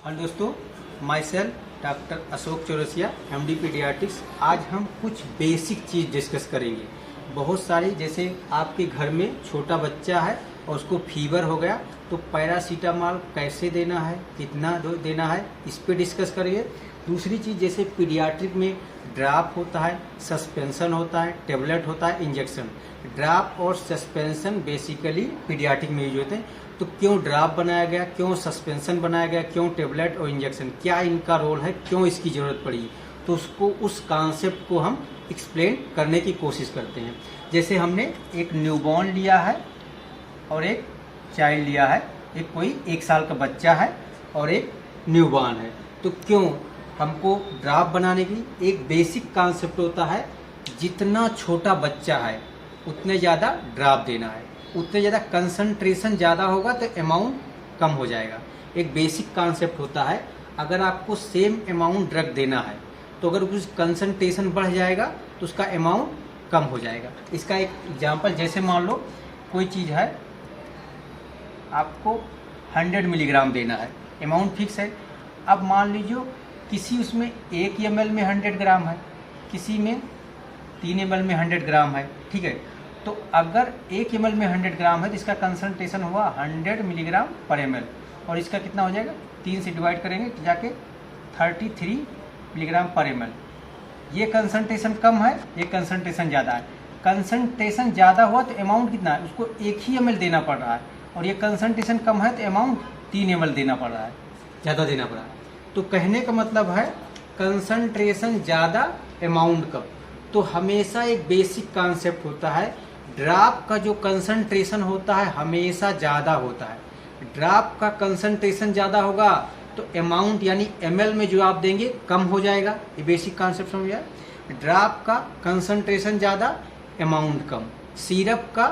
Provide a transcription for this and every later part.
Hello दोस्तों, my self doctor Ashok Chaurasia, MD paediatrics. आज हम कुछ बेसिक चीज़ डिस्कस करेंगे। बहुत सारी, जैसे आपके घर में छोटा बच्चा है और उसको फीवर हो गया तो पैरासीटामॉल कैसे देना है, कितना देना है, इस पे डिस्कस करेंगे। दूसरी चीज़, जैसे पीडियाट्रिक में ड्राप होता है, सस्पेंशन होता है, टेबलेट होता है, इंजेक्शन। ड्राप और सस्पेंशन बेसिकली पीडियाट्रिक में यूज होते हैं। तो क्यों ड्राप बनाया गया, क्यों सस्पेंशन बनाया गया, क्यों टेबलेट और इंजेक्शन, क्या इनका रोल है, क्यों इसकी ज़रूरत पड़ी, तो उसको, उस कॉन्सेप्ट को हम एक्सप्लेन करने की कोशिश करते हैं। जैसे हमने एक न्यूबॉर्न लिया है और एक चाइल्ड लिया है, एक कोई 1 साल का बच्चा है और एक न्यूबॉर्न है, तो क्यों हमको ड्राप बनाने की एक बेसिक कॉन्सेप्ट होता है, जितना छोटा बच्चा है उतने ज़्यादा ड्राप देना है, उतने ज़्यादा कंसंट्रेशन ज़्यादा होगा तो अमाउंट कम हो जाएगा। एक बेसिक कॉन्सेप्ट होता है, अगर आपको सेम अमाउंट ड्रग देना है तो अगर कुछ कंसंट्रेशन बढ़ जाएगा तो उसका अमाउंट कम हो जाएगा। इसका एक एग्जांपल, जैसे मान लो कोई चीज़ है, आपको 100 मिलीग्राम देना है, अमाउंट फिक्स है। अब मान लीजिए किसी उसमें 1 ml में 100 ग्राम है, किसी में 3 ml में 100 ग्राम है, ठीक है। तो अगर 1 ml में 100 ग्राम है तो इसका कंसंट्रेशन हुआ 100 मिलीग्राम पर ml, और इसका कितना हो जाएगा, 3 से डिवाइड करेंगे तो जाके 33 मिलीग्राम पर ml। ये कंसंट्रेशन कम है, ये कंसंट्रेशन ज़्यादा है। कंसंट्रेशन ज़्यादा हुआ तो अमाउंट कितना है, उसको 1 ही ml देना पड़ रहा है, और ये कंसंट्रेशन कम है तो अमाउंट 3 ml देना पड़ रहा है, ज़्यादा देना पड़ रहा है। तो कहने का मतलब है कंसंट्रेशन ज़्यादा, अमाउंट कम। तो हमेशा एक बेसिक कॉन्सेप्ट होता है, ड्राप का जो कंसंट्रेशन होता है हमेशा ज़्यादा होता है। ड्राप का कंसंट्रेशन ज़्यादा होगा तो अमाउंट यानी ml में जो आप देंगे कम हो जाएगा। ये बेसिक कॉन्सेप्ट समझ आया। ड्राप का कंसंट्रेशन ज़्यादा, अमाउंट कम। सिरप का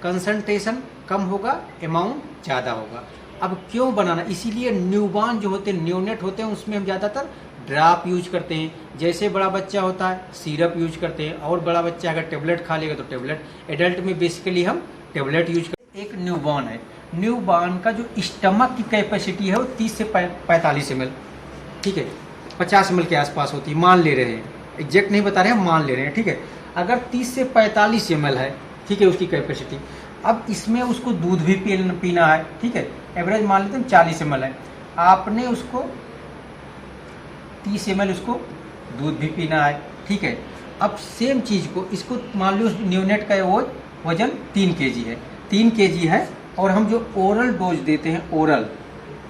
कंसंट्रेशन कम होगा, अमाउंट ज़्यादा होगा। अब क्यों बनाना, इसीलिए न्यूबॉर्न जो होते हैं, न्यूनेट होते हैं, उसमें हम ज़्यादातर ड्राप यूज करते हैं। जैसे बड़ा बच्चा होता है सिरप यूज करते हैं, और बड़ा बच्चा अगर टेबलेट खा लेगा तो टेबलेट। एडल्ट में बेसिकली हम टेबलेट यूज करते हैं। एक न्यूबॉर्न है, न्यूबॉर्न का जो स्टमक की कैपेसिटी है वो 30 से 45 ml, ठीक है, 50 ml के आसपास होती है, मान ले रहे हैं, एग्जैक्ट नहीं बता रहे हैं, मान ले रहे हैं, ठीक है। अगर 30 से 45 ml है, ठीक है, उसकी कैपेसिटी। अब इसमें उसको दूध भी पीना है, ठीक है, एवरेज मान लेते हैं 40 ml है, आपने उसको 30 ml उसको दूध भी पीना है, ठीक है। अब सेम चीज़ को, इसको मान लो न्यूनेट का वजन 3 kg है, 3 kg है, और हम जो ओरल डोज देते हैं, ओरल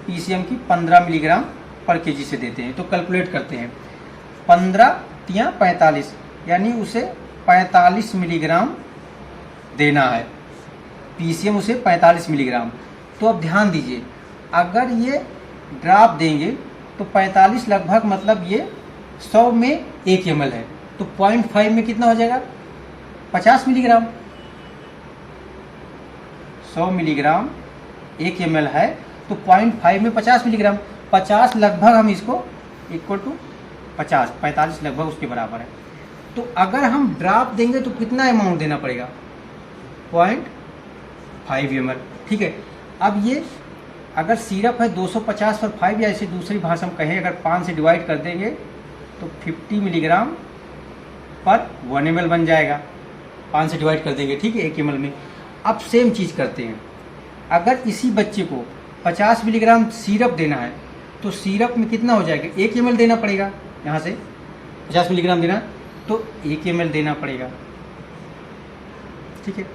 पीसीएम की 15 मिलीग्राम पर केजी से देते हैं। तो कैलकुलेट करते हैं, 15 या 45, यानी उसे 45 मिलीग्राम देना है, पीसीएम उसे 45 मिलीग्राम। तो अब ध्यान दीजिए, अगर ये ड्राप देंगे तो 45 लगभग, मतलब ये 100 में 1 ml है, तो 0.5 में कितना हो जाएगा, 50 मिलीग्राम। 100 मिलीग्राम 1 ml है, तो 0.5 में 50 मिलीग्राम, 50 लगभग हम इसको इक्वल टू 50, 45 लगभग उसके बराबर है। तो अगर हम ड्राप देंगे तो कितना अमाउंट देना पड़ेगा, 0.5 ml, ठीक है। अब ये अगर सिरप है 250 पर 5, या ऐसे दूसरी भाषा में कहें, अगर 5 से डिवाइड कर देंगे तो 50 मिलीग्राम पर 1 ml बन जाएगा, 5 से डिवाइड कर देंगे, ठीक है, 1 ml में। अब सेम चीज़ करते हैं, अगर इसी बच्चे को 50 मिलीग्राम सिरप देना है तो सिरप में कितना हो जाएगा, 1 ml देना पड़ेगा, यहाँ से 50 मिलीग्राम देना तो 1 ml देना पड़ेगा, ठीक है।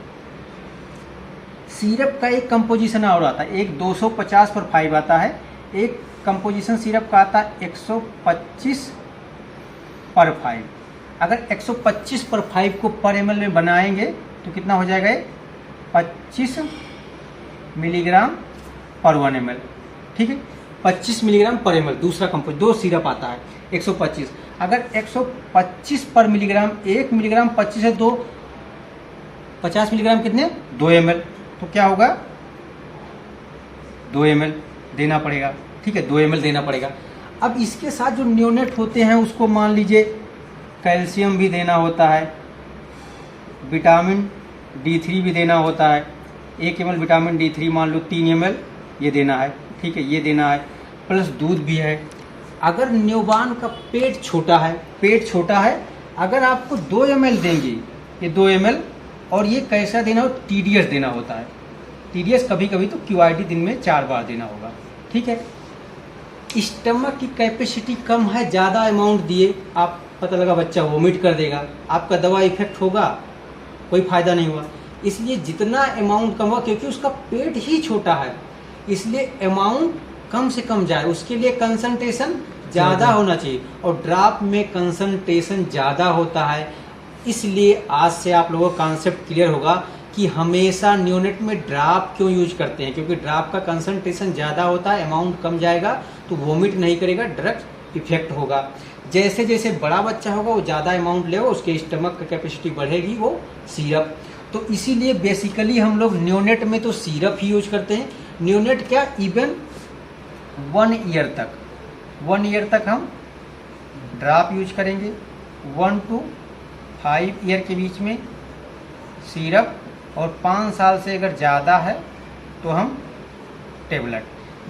सिरप का एक कंपोजिशन और आता है, एक 250 पर 5 आता है, एक कंपोजिशन सिरप का आता है 125 पर 5। अगर 125 पर 5 को पर ml में बनाएंगे तो कितना हो जाएगा, 25 मिलीग्राम पर 1 ml, ठीक है, 25 मिलीग्राम पर ml। दूसरा कंपोज, 2 सिरप आता है 125। अगर 125 पर मिलीग्राम, 1 मिलीग्राम 25 है, 2 50 मिलीग्राम कितने, 2 ml, तो क्या होगा, 2 ml देना पड़ेगा, ठीक है, 2 ml देना पड़ेगा। अब इसके साथ जो न्यूनेट होते हैं उसको मान लीजिए कैल्शियम भी देना होता है, विटामिन D3 भी देना होता है, 1 ml विटामिन D3 मान लो 3 ml ये देना है, ठीक है, ये देना है। प्लस दूध भी है। अगर न्यूबॉर्न का पेट छोटा है, अगर आपको 2 ml देंगे, ये 2 ml, और ये कैसा देना हो, TDS देना होता है। TDS कभी कभी तो QID दिन में 4 बार देना होगा, ठीक है। स्टमक की कैपेसिटी कम है, ज़्यादा अमाउंट दिए, आप पता लगा बच्चा वोमिट कर देगा, आपका दवा इफेक्ट होगा, कोई फायदा नहीं हुआ। इसलिए जितना अमाउंट कम हुआ, क्योंकि उसका पेट ही छोटा है, इसलिए अमाउंट कम से कम जाए, उसके लिए कंसंट्रेशन ज़्यादा होना चाहिए, और ड्राप में कंसंट्रेशन ज़्यादा होता है। इसलिए आज से आप लोगों को कॉन्सेप्ट क्लियर होगा कि हमेशा न्यूनेट में ड्राप क्यों यूज करते हैं, क्योंकि ड्राप का कंसंट्रेशन ज़्यादा होता है, अमाउंट कम जाएगा तो वोमिट नहीं करेगा, ड्रग इफेक्ट होगा। जैसे जैसे बड़ा बच्चा होगा वो ज़्यादा अमाउंट लेगा, उसके स्टमक का कैपेसिटी बढ़ेगी, वो सिरप। तो इसीलिए बेसिकली हम लोग न्यूनेट में तो सिरप ही यूज करते हैं। न्यूनेट क्या, इवन 1 ईयर तक हम ड्राप यूज करेंगे, 1 to 5 ईयर के बीच में सिरप, और 5 साल से अगर ज़्यादा है तो हम टेबलेट।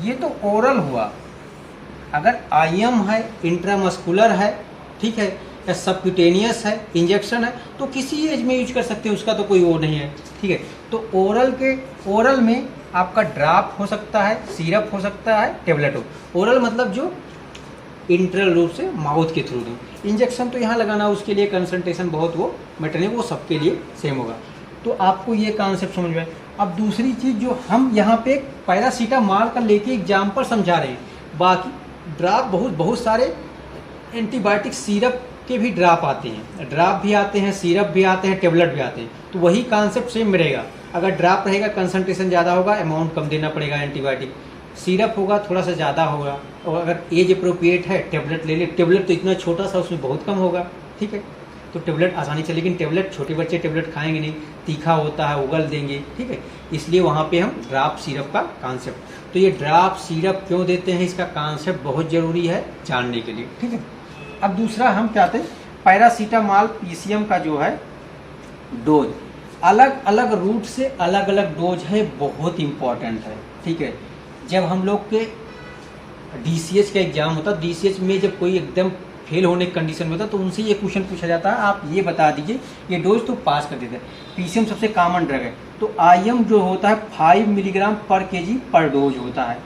ये तो ओरल हुआ। अगर IM है, इंट्रामस्कुलर है, ठीक है, या सबक्यूटेनियस है, इंजेक्शन है, तो किसी एज में यूज कर सकते हैं, उसका तो कोई वो नहीं है, ठीक है। तो ओरल में आपका ड्राप हो सकता है, सिरप हो सकता है, टेबलेट हो। ओरल मतलब जो इंटरल रूप से माउथ के थ्रू दो। इंजेक्शन तो यहाँ लगाना, उसके लिए कंसंट्रेशन बहुत वो मैटर नहीं, वो सबके लिए सेम होगा। तो आपको ये कॉन्सेप्ट समझ में आए। अब दूसरी चीज़ जो हम यहाँ पे एक पैरासीटामॉल का लेके एग्जाम्पल समझा रहे हैं, बाकी ड्राप बहुत सारे एंटीबायोटिक सिरप के भी ड्राप आते हैं, ड्राप भी आते हैं, सिरप भी आते हैं, टेबलेट भी आते हैं। तो वही कॉन्सेप्ट सेम रहेगा। अगर ड्राप रहेगा कंसंट्रेशन ज़्यादा होगा, अमाउंट कम देना पड़ेगा एंटीबायोटिक। सिरप होगा थोड़ा सा ज़्यादा होगा, और अगर एज अप्रोप्रिएट है टेबलेट ले ले। टेबलेट तो इतना छोटा सा, उसमें बहुत कम होगा, ठीक है। तो टेबलेट आसानी से, लेकिन टेबलेट छोटे बच्चे टेबलेट खाएंगे नहीं, तीखा होता है, उगल देंगे, ठीक है। इसलिए वहाँ पे हम ड्राप सिरप का कॉन्सेप्ट, तो ये ड्राप सिरप क्यों देते हैं, इसका कॉन्सेप्ट बहुत ज़रूरी है जानने के लिए, ठीक है। अब दूसरा हम क्या आते हैं, पैरासीटामॉल PCM का जो है डोज, अलग अलग रूट से अलग अलग डोज है, बहुत इंपॉर्टेंट है, ठीक है। जब हम लोग के DCH का एग्जाम होता, DCH में जब कोई एकदम फेल होने की कंडीशन में होता, तो उनसे ये क्वेश्चन पूछा जाता है, आप ये बता दीजिए, ये डोज तो पास कर देते हैं। PCM सबसे कॉमन ड्रग है, तो IM जो होता है 5 मिलीग्राम पर kg पर डोज होता है,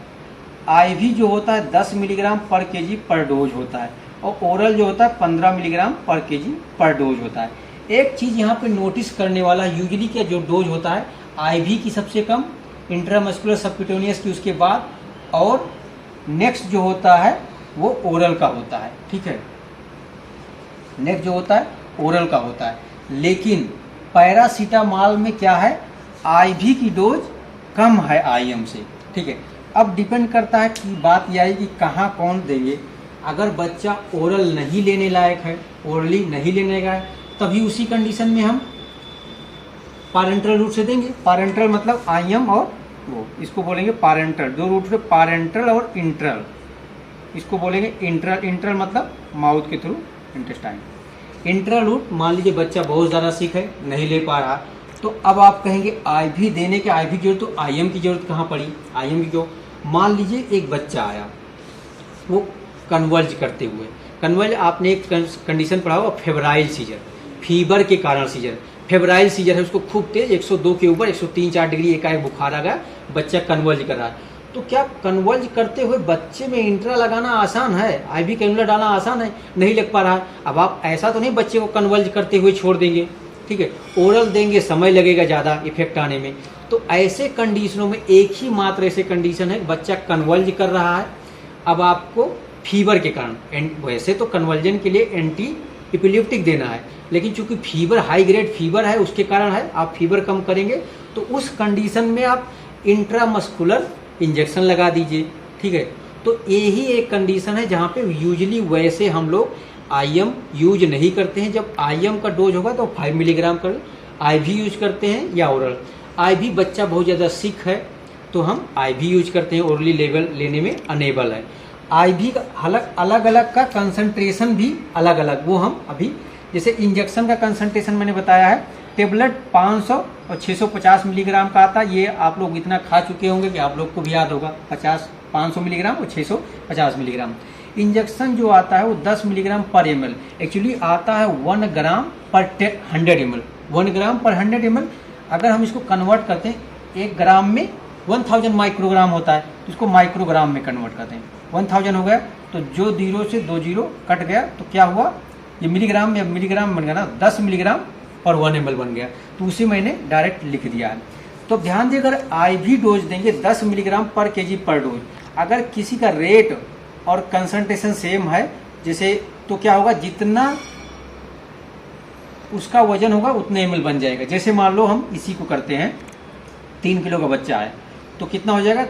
IV जो होता है 10 मिलीग्राम पर kg पर डोज होता है, और ओरल जो होता है 15 मिलीग्राम पर kg पर डोज होता है। एक चीज़ यहाँ पे नोटिस करने वाला, यूजली का जो डोज होता है IV की सबसे कम, इंट्रामस्कुलर सबक्यूटेनियस की उसके बाद, और नेक्स्ट जो होता है वो ओरल का होता है, ठीक है। नेक्स्ट जो होता है ओरल का होता है। लेकिन पैरासीटामॉल में क्या है, IV की डोज कम है IM से, ठीक है। अब डिपेंड करता है कि बात यह है कि कहाँ कौन देंगे। अगर बच्चा ओरल नहीं लेने लायक है, ओरली नहीं लेने का है, तभी उसी कंडीशन में हम पैरेंटल रूट से देंगे। पैरेंटल मतलब IM और वो, इसको बोलेंगे पैरेंटल। दो रूट से पैरेंटल और इंट्रल, इसको बोलेंगे इंट्रल। इंट्रल मतलब माउथ के थ्रू इंटेस्टाइन। इंट्रल रूट, मान लीजिए बच्चा बहुत ज़्यादा सिक है, नहीं ले पा रहा, तो अब आप कहेंगे IV देने के, IV की जरूरत, तो IM की जरूरत कहाँ पड़ी, IM की क्यों। मान लीजिए एक बच्चा आया, वो कन्वर्ज करते हुए, कन्वर्ज आपने एक कंडीशन पढ़ा होगा, फेब्राइल सीजर, फीवर के कारण सीजर, फेब्राइल सीजर है, उसको खूब तेज 102 के ऊपर 103-4 डिग्री एकाएक बुखार आ गया, बच्चा कन्वर्ज कर रहा है। तो क्या कन्वर्ज करते हुए बच्चे में इंट्रा लगाना आसान है, IV कैनुला डालना आसान है, नहीं लग पा रहा है। अब आप ऐसा तो नहीं बच्चे को कन्वर्ज करते हुए छोड़ देंगे, ठीक है, ओरल देंगे, समय लगेगा ज़्यादा इफेक्ट आने में। तो ऐसे कंडीशनों में एक ही मात्र ऐसे कंडीशन है, बच्चा कन्वर्ज कर रहा है, अब आपको फीवर के कारण, वैसे तो कन्वर्जन के लिए एंटी इपिलिप्टिक देना है, लेकिन चूंकि फीवर हाई ग्रेड फीवर है उसके कारण है, आप फीवर कम करेंगे, तो उस कंडीशन में आप इंट्रामस्कुलर इंजेक्शन लगा दीजिए, ठीक है। तो यही एक कंडीशन है जहाँ पे यूजली वैसे हम लोग IM यूज नहीं करते हैं। जब IM का डोज होगा तो 5 मिलीग्राम कर, IV यूज करते हैं या ओरल। IV बच्चा बहुत ज़्यादा सिक है तो हम IV यूज करते हैं, ओरली लेवल लेने में अनेबल है। IV का अलग अलग का कंसंट्रेशन भी अलग अलग, वो हम अभी, जैसे इंजेक्शन का कंसंट्रेशन मैंने बताया है, टेबलेट 500 और 650 मिलीग्राम का आता है। ये आप लोग इतना खा चुके होंगे कि आप लोग को भी याद होगा, 50 500 मिलीग्राम और 650 मिलीग्राम। इंजेक्शन जो आता है वो 10 मिलीग्राम पर ml, एक्चुअली आता है 1 ग्राम पर 100 ml, 1 ग्राम पर 100 ml। अगर हम इसको कन्वर्ट करते हैं 1 ग्राम में 1000 माइक्रोग्राम होता है, तो इसको माइक्रोग्राम में कन्वर्ट करते हैं। 1000 हो गया तो जो 0 से 2 जीरो कट गया तो क्या हुआ, ये मिलीग्राम में मिलीग्राम बन गया ना, 10 मिलीग्राम पर 1 ml बन गया, तो उसे मैंने डायरेक्ट लिख दिया है। तो ध्यान दें, अगर IV डोज देंगे 10 मिलीग्राम पर kg पर डोज, अगर किसी का रेट और कंसंट्रेशन सेम है जैसे, तो क्या होगा, जितना उसका वजन होगा उतने ml बन जाएगा। जैसे मान लो हम इसी को करते हैं, 3 किलो का बच्चा है तो कितना हो जाएगा,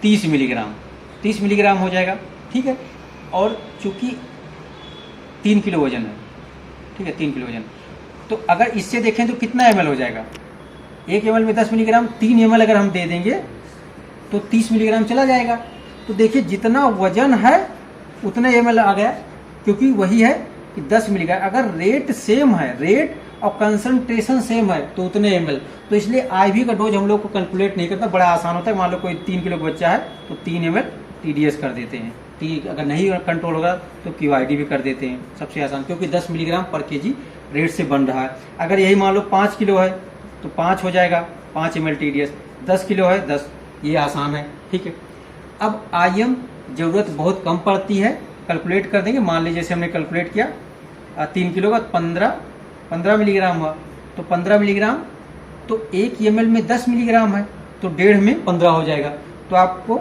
3 मिलीग्राम, 30 मिलीग्राम हो जाएगा, ठीक है। और चूंकि 3 किलो वजन है, ठीक है, 3 किलो वजन, तो अगर इससे देखें तो कितना ml हो जाएगा, 1 ml में 10 मिलीग्राम, 3 ml अगर हम दे देंगे तो 30 मिलीग्राम चला जाएगा। तो देखिए जितना वजन है उतना ml आ गया, क्योंकि वही है कि 10 मिलीग्राम। अगर रेट सेम है, रेट और कंसंट्रेशन सेम है तो उतने ml, तो इसलिए IV का डोज हम लोग को कैलकुलेट नहीं करता, बड़ा आसान होता है। मान लो कोई 3 किलो का बच्चा है तो 3 ml TDS कर देते हैं, अगर नहीं कंट्रोल होगा तो QID भी कर देते हैं, सबसे आसान, क्योंकि 10 मिलीग्राम पर kg रेट से बन रहा है। अगर यही मान लो 5 किलो है तो 5 हो जाएगा, 5 ml TDS, 10 किलो है 10, ये आसान है, ठीक है। अब IM जरूरत बहुत कम पड़ती है, कैलकुलेट कर देंगे। मान लीजिए जैसे हमने कैलकुलेट किया 3 किलो का 15 मिलीग्राम हुआ, तो 15 मिलीग्राम तो 1 ml में 10 मिलीग्राम है तो 1.5 में 15 हो जाएगा, तो आपको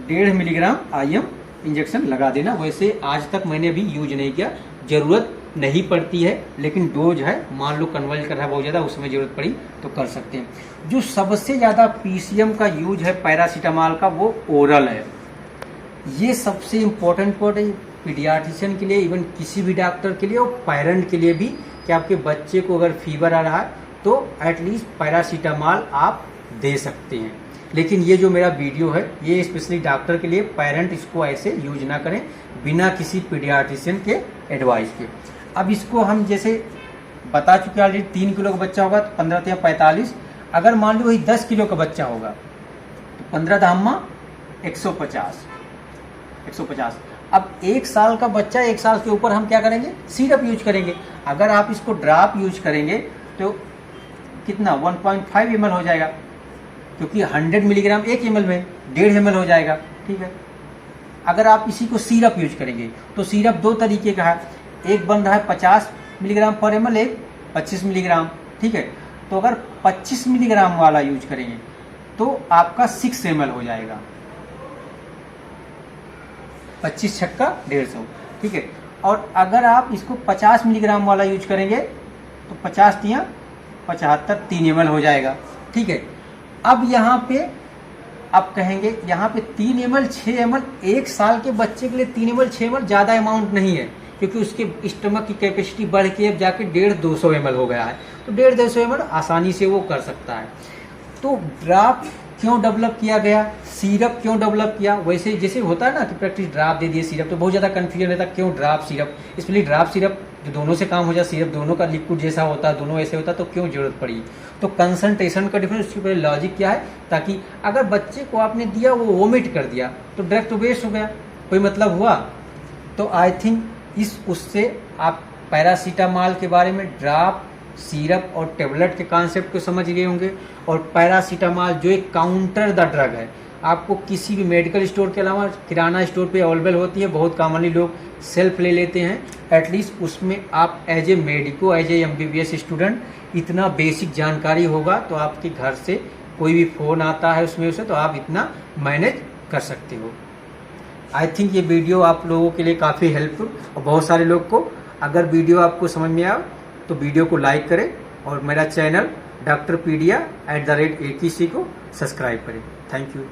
1.5 मिलीग्राम IM इंजेक्शन लगा देना। वैसे आज तक मैंने अभी यूज नहीं किया, जरूरत नहीं पड़ती है, लेकिन डोज है, मान लो कन्वर्ट कर रहा है बहुत ज़्यादा, उसमें जरूरत पड़ी तो कर सकते हैं। जो सबसे ज़्यादा PCM का यूज है पैरासीटामॉल का, वो ओरल है। ये सबसे इम्पोर्टेंट पॉइंट है पीडियाट्रिशियन के लिए, इवन किसी भी डॉक्टर के लिए और पेरेंट के लिए भी, कि आपके बच्चे को अगर फीवर आ रहा है तो एटलीस्ट पैरासीटामॉल आप दे सकते हैं। लेकिन ये जो मेरा वीडियो है ये स्पेशली डॉक्टर के लिए, पेरेंट इसको ऐसे यूज ना करें बिना किसी पीडियाट्रिशियन के एडवाइस के। अब इसको हम जैसे बता चुके ऑलरेडी, 3 किलो का बच्चा होगा तो 15 या 45, अगर मान लो वही 10 किलो का बच्चा होगा तो 15 धामा 150। अब 1 साल का बच्चा, 1 साल के ऊपर हम क्या करेंगे, सिरप यूज करेंगे। अगर आप इसको ड्रॉप यूज करेंगे तो कितना 1.5 ml हो जाएगा, क्योंकि 100 मिलीग्राम 1 ml में 1.5 ml हो जाएगा, ठीक है। अगर आप इसी को सिरप यूज करेंगे तो सिरप 2 तरीके का है, एक बन रहा है 50 मिलीग्राम पर ml, एक 25 मिलीग्राम, ठीक है। तो अगर 25 मिलीग्राम वाला यूज करेंगे तो आपका 6 ml हो जाएगा, 25 छक्का 150, ठीक है। और अगर आप इसको 50 मिलीग्राम वाला यूज करेंगे तो 50 तिया 75, 3 ml हो जाएगा, ठीक है। अब यहाँ पे आप कहेंगे यहाँ पे 3 ml 6 ml, 1 साल के बच्चे के लिए 3 ml 6 ml ज़्यादा अमाउंट नहीं है, क्योंकि उसके स्टमक की कैपेसिटी बढ़ के अब जाके 150-200 ml हो गया है, तो 150-200 ml आसानी से वो कर सकता है। तो ड्राप क्यों डेवलप किया गया, सिरप क्यों डेवलप किया, वैसे जैसे होता है ना कि प्रैक्टिस ड्राप दे दिए सिरप, तो बहुत ज़्यादा कन्फ्यूजन रहता है क्यों ड्राप सिरप। इसलिए ड्राप सिरप जो दोनों से काम हो जाए, सिरप दोनों का लिक्विड जैसा होता है, दोनों ऐसे होता है, तो क्यों जरूरत पड़ी। तो कंसंट्रेशन का डिफरेंस, उसके पहले लॉजिक क्या है, ताकि अगर बच्चे को आपने दिया वो वोमिट कर दिया तो डायरेक्ट तो वेस्ट हो गया, कोई मतलब हुआ। तो आई थिंक उससे आप पैरासीटामॉल के बारे में, ड्राप, सिरप और टेबलेट के कॉन्सेप्ट को समझ गए होंगे। और पैरासीटामॉल जो एक काउंटर द ड्रग है, आपको किसी भी मेडिकल स्टोर के अलावा किराना स्टोर पे अवेलेबल होती है, बहुत कॉमनली लोग सेल्फ ले लेते हैं। एटलीस्ट उसमें आप as a medico, as a MBBS student इतना बेसिक जानकारी होगा तो आपके घर से कोई भी फ़ोन आता है उसमें उसे, तो आप इतना मैनेज कर सकते हो। आई थिंक ये वीडियो आप लोगों के लिए काफ़ी हेल्पफुल, और बहुत सारे लोग को, अगर वीडियो आपको समझ में आया तो वीडियो को लाइक करें और मेरा चैनल डॉक्टर पीडिया @ AKC को सब्सक्राइब करें। Thank you.